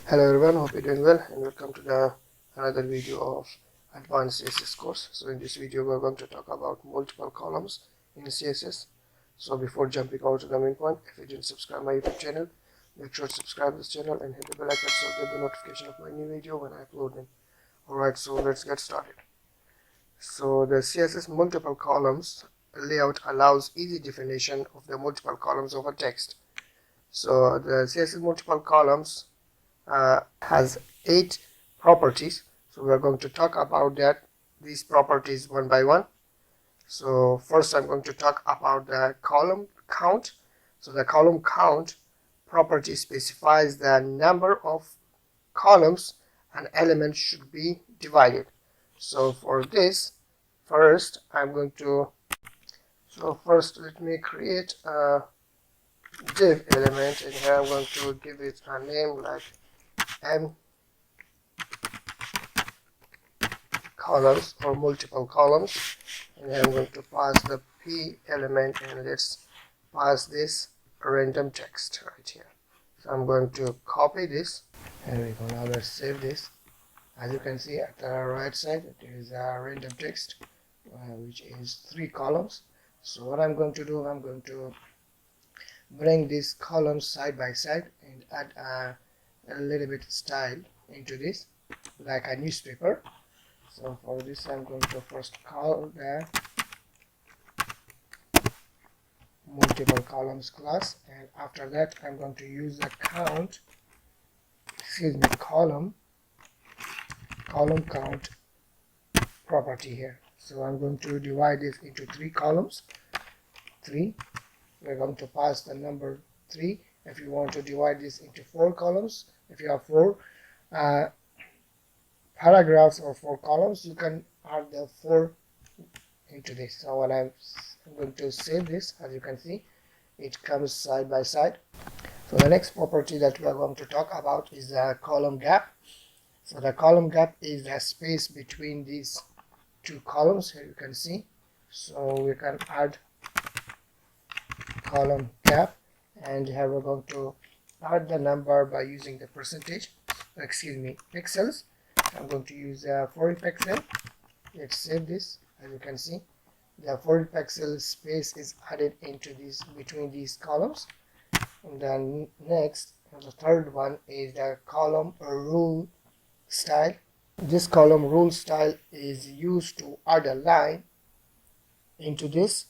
Hello everyone, hope you're doing well and welcome to another video of advanced CSS course. So in this video we're going to talk about multiple columns in CSS. So before jumping over to the main point, if you didn't subscribe my YouTube channel, make sure to subscribe this channel and hit the bell icon so you get the notification of my new video when I upload them. Alright, so let's get started. So the CSS multiple columns layout allows easy definition of the multiple columns of a text. So the CSS multiple columns has 8 properties, so we are going to talk about these properties one by one. So first I'm going to talk about the column count. So the column count property specifies the number of columns an element should be divided. So for this, first let me create a div element, and here I'm going to give it a name like m columns or multiple columns, and then I'm going to pass the p element, and let's pass this random text right here. So I'm going to copy this. Here we go. Now let's save this. As you can see at the right side, there is a random text which is 3 columns. So what I'm going to do, I'm going to bring these columns side by side and add a little bit style into this, like a newspaper. So for this I'm going to first call the multiple columns class, and after that I'm going to use the column count property here. So I'm going to divide this into 3 columns. 3, we're going to pass the number 3. If you want to divide this into 4 columns, if you have 4 paragraphs or 4 columns, you can add the 4 into this. So when I'm going to save this, as you can see, it comes side by side. So the next property that we are going to talk about is the column gap. So the column gap is the space between these 2 columns. Here you can see. So we can add column gap, and here we're going to add the number by using the pixels. I'm going to use 40 pixel. Let's save this. As you can see, the 40 pixel space is added into this between these columns. And then next, the third one is the column rule style. This column rule style is used to add a line into this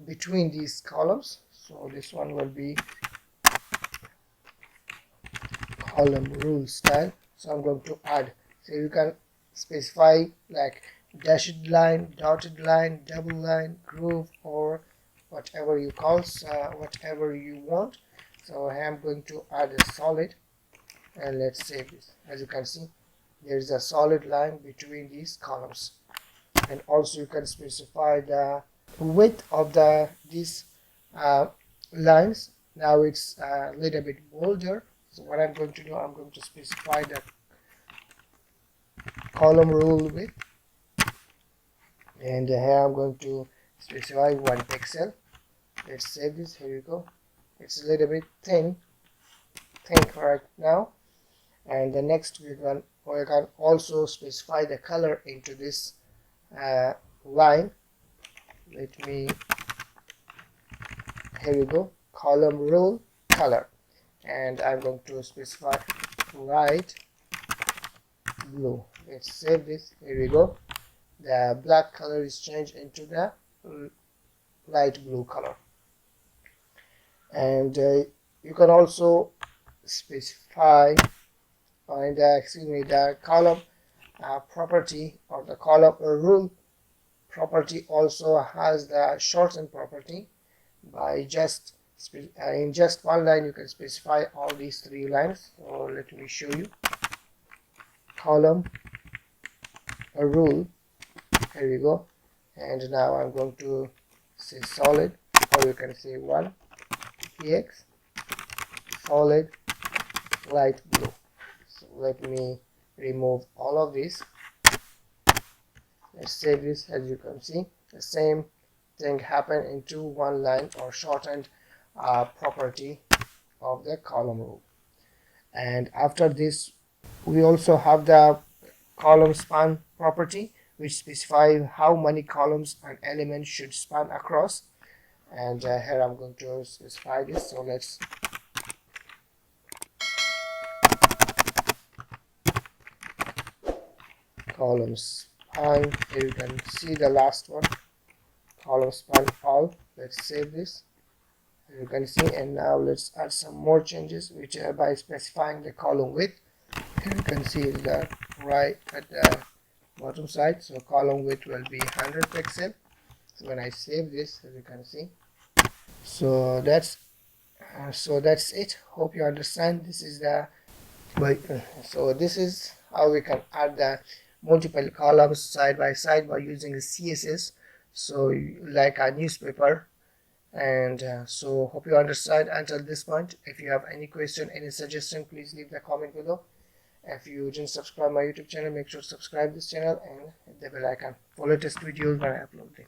between these columns. So this one will be column rule style. So I'm going to add, so you can specify like dashed line, dotted line, double line, groove, or whatever you call, whatever you want. So I'm going to add a solid, and let's save this. As you can see, there is a solid line between these columns. And also you can specify the width of these lines. Now it's a little bit bolder. So what I'm going to do, I'm going to specify the column rule width, and here I'm going to specify 1 pixel. Let's save this. Here you go. It's a little bit thin right now. And the next we can also specify the color into this line. Here we go, column rule color, and I'm going to specify light blue. Let's save this. Here we go. The black color is changed into the light blue color. And you can also specify the column property, or the column rule property also has the shorten property. By just in just one line you can specify all these 3 lines. So let me show you. Column rule, here we go, and now I'm going to say solid, or you can say 1 px solid light blue. So let me remove all of this. Let's save this. As you can see, the same thing happened into one line or shortened property of the column rule. And after this, we also have the column span property, which specifies how many columns an element should span across. And here I'm going to specify this. So let's column span. Here you can see the last one, column span all. Let's save this. You can see, and now let's add some more changes, which are by specifying the column width. Here you can see the right at the bottom side, so column width will be 100 pixel. So when I save this, as you can see, so that's it. Hope you understand. This is the so this is how we can add the multiple columns side by side by using the CSS, so like a newspaper. And so hope you understand until this point. If you have any question, any suggestion, please leave the comment below. If you didn't subscribe my YouTube channel, make sure to subscribe this channel and hit the bell icon for latest videos when I upload them.